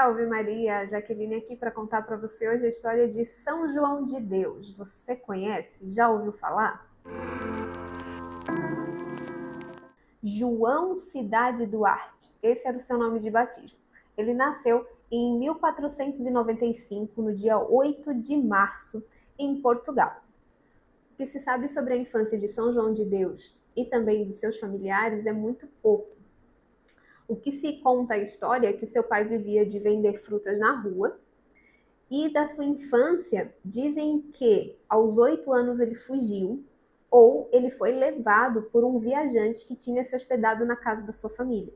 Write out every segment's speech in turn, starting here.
Salve Maria, Jaqueline aqui para contar para você hoje a história de São João de Deus. Você conhece? Já ouviu falar? João Cidade Duarte, esse era o seu nome de batismo. Ele nasceu em 1495, no dia 8 de março, em Portugal. O que se sabe sobre a infância de São João de Deus e também dos seus familiares é muito pouco. O que se conta a história é que o seu pai vivia de vender frutas na rua, e da sua infância dizem que aos 8 anos ele fugiu ou ele foi levado por um viajante que tinha se hospedado na casa da sua família.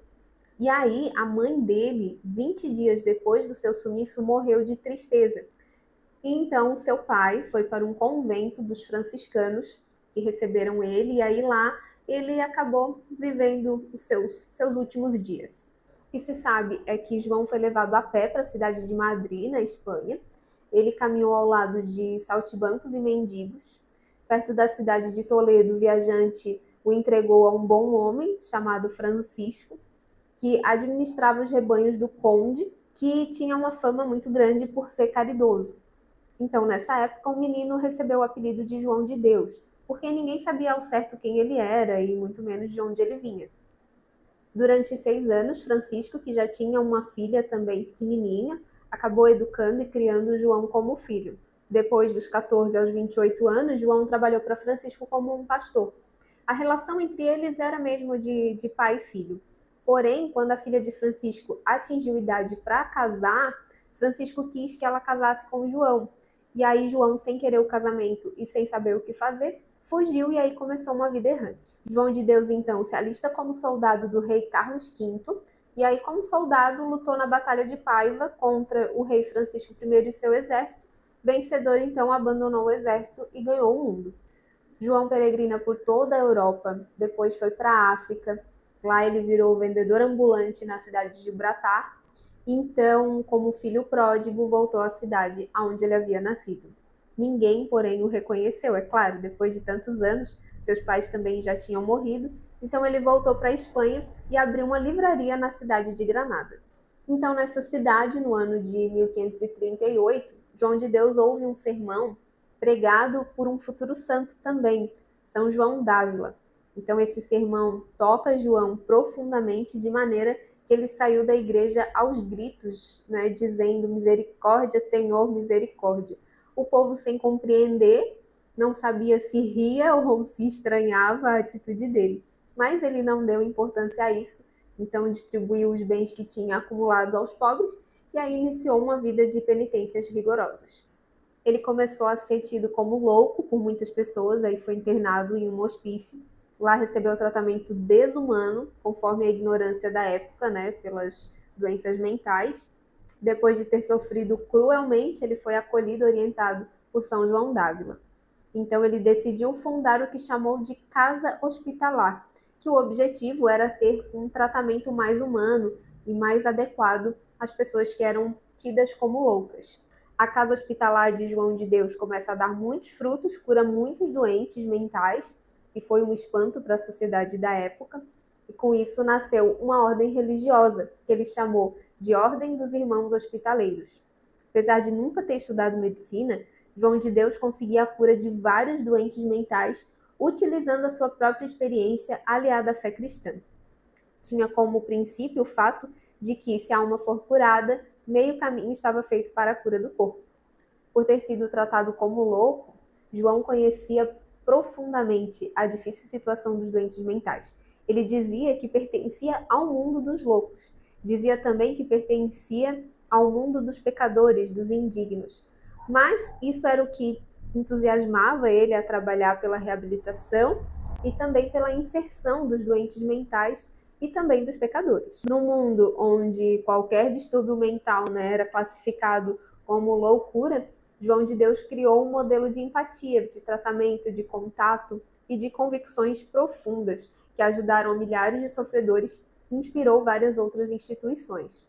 E aí a mãe dele, 20 dias depois do seu sumiço, morreu de tristeza. E então seu pai foi para um convento dos franciscanos que receberam ele, e aí lá ele acabou vivendo os seus últimos dias. O que se sabe é que João foi levado a pé para a cidade de Madrid, na Espanha. Ele caminhou ao lado de saltimbancos e mendigos. Perto da cidade de Toledo, o viajante o entregou a um bom homem chamado Francisco, que administrava os rebanhos do conde, que tinha uma fama muito grande por ser caridoso. Então, nessa época, o menino recebeu o apelido de João de Deus, porque ninguém sabia ao certo quem ele era e muito menos de onde ele vinha. Durante 6 anos, Francisco, que já tinha uma filha também pequenininha, acabou educando e criando João como filho. Depois dos 14 aos 28 anos, João trabalhou para Francisco como um pastor. A relação entre eles era mesmo de pai e filho. Porém, quando a filha de Francisco atingiu idade para casar, Francisco quis que ela casasse com João. E aí João, sem querer o casamento e sem saber o que fazer, fugiu e aí começou uma vida errante. João de Deus, então, se alista como soldado do rei Carlos V, e aí, como soldado, lutou na Batalha de Paiva contra o rei Francisco I e seu exército. Vencedor, então, abandonou o exército e ganhou o mundo. João peregrina por toda a Europa, depois foi para a África. Lá ele virou vendedor ambulante na cidade de Gibraltar. Então, como filho pródigo, voltou à cidade onde ele havia nascido. Ninguém, porém, o reconheceu, é claro, depois de tantos anos, seus pais também já tinham morrido, então ele voltou para a Espanha e abriu uma livraria na cidade de Granada. Então, nessa cidade, no ano de 1538, João de Deus ouve um sermão pregado por um futuro santo também, São João d'Ávila. Então, esse sermão toca João profundamente, de maneira que ele saiu da igreja aos gritos, né, dizendo: misericórdia, Senhor, misericórdia. O povo, sem compreender, não sabia se ria ou se estranhava a atitude dele. Mas ele não deu importância a isso, então distribuiu os bens que tinha acumulado aos pobres e aí iniciou uma vida de penitências rigorosas. Ele começou a ser tido como louco por muitas pessoas, aí foi internado em um hospício. Lá recebeu tratamento desumano, conforme a ignorância da época, né, pelas doenças mentais. Depois de ter sofrido cruelmente, ele foi acolhido e orientado por São João d'Ávila. Então ele decidiu fundar o que chamou de Casa Hospitalar, que o objetivo era ter um tratamento mais humano e mais adequado às pessoas que eram tidas como loucas. A Casa Hospitalar de João de Deus começa a dar muitos frutos, cura muitos doentes mentais, que foi um espanto para a sociedade da época, e com isso nasceu uma ordem religiosa, que ele chamou de Ordem dos Irmãos Hospitaleiros. Apesar de nunca ter estudado medicina, João de Deus conseguia a cura de vários doentes mentais, utilizando a sua própria experiência aliada à fé cristã. Tinha como princípio o fato de que, se a alma for curada, meio caminho estava feito para a cura do corpo. Por ter sido tratado como louco, João conhecia profundamente a difícil situação dos doentes mentais. Ele dizia que pertencia ao mundo dos loucos. Dizia também que pertencia ao mundo dos pecadores, dos indignos. Mas isso era o que entusiasmava ele a trabalhar pela reabilitação e também pela inserção dos doentes mentais e também dos pecadores. No mundo onde qualquer distúrbio mental, né, era classificado como loucura, João de Deus criou um modelo de empatia, de tratamento, de contato e de convicções profundas que ajudaram milhares de sofredores e inspirou várias outras instituições.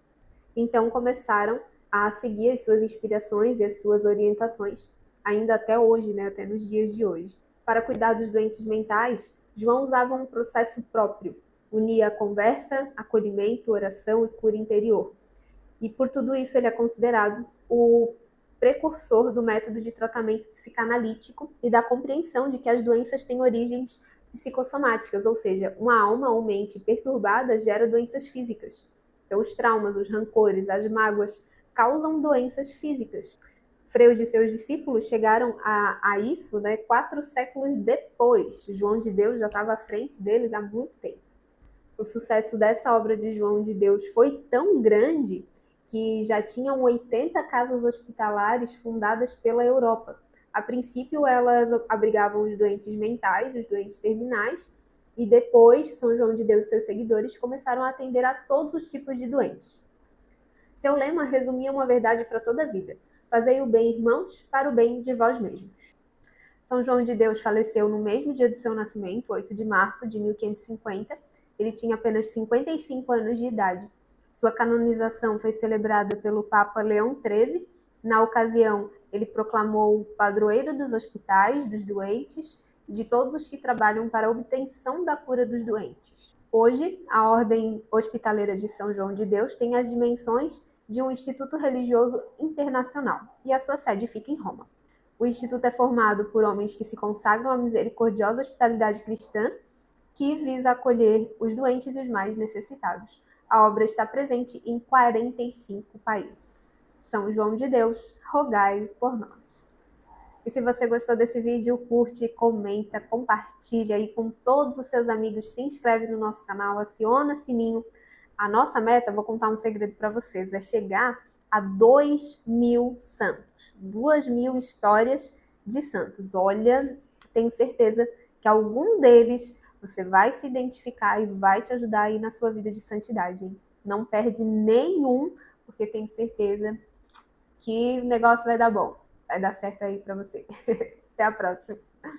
Então começaram a seguir as suas inspirações e as suas orientações, ainda até hoje, né, até nos dias de hoje. Para cuidar dos doentes mentais, João usava um processo próprio, unia a conversa, acolhimento, oração e cura interior. E por tudo isso ele é considerado o precursor do método de tratamento psicanalítico e da compreensão de que as doenças têm origens psicossomáticas, ou seja, uma alma ou mente perturbada gera doenças físicas. Então, os traumas, os rancores, as mágoas causam doenças físicas. Freud e seus discípulos chegaram a isso, né, 4 séculos depois. João de Deus já estava à frente deles há muito tempo. O sucesso dessa obra de João de Deus foi tão grande que já tinham 80 casas hospitalares fundadas pela Europa. A princípio, elas abrigavam os doentes mentais, os doentes terminais, e depois São João de Deus e seus seguidores começaram a atender a todos os tipos de doentes. Seu lema resumia uma verdade para toda a vida: fazei o bem, irmãos, para o bem de vós mesmos. São João de Deus faleceu no mesmo dia do seu nascimento, 8 de março de 1550. Ele tinha apenas 55 anos de idade. Sua canonização foi celebrada pelo Papa Leão XIII. Na ocasião, ele proclamou o padroeiro dos hospitais, dos doentes e de todos os que trabalham para a obtenção da cura dos doentes. Hoje, a Ordem Hospitaleira de São João de Deus tem as dimensões de um instituto religioso internacional e a sua sede fica em Roma. O Instituto é formado por homens que se consagram à misericordiosa hospitalidade cristã, que visa acolher os doentes e os mais necessitados. A obra está presente em 45 países. São João de Deus, rogai por nós. E se você gostou desse vídeo, curte, comenta, compartilha aí com todos os seus amigos, se inscreve no nosso canal, aciona o sininho. A nossa meta, vou contar um segredo para vocês, é chegar a 2.000 santos, 2.000 histórias de santos. Olha, tenho certeza que algum deles você vai se identificar e vai te ajudar aí na sua vida de santidade, hein? Não perde nenhum, porque tenho certeza que o negócio vai dar bom. Vai dar certo aí para você. Até a próxima.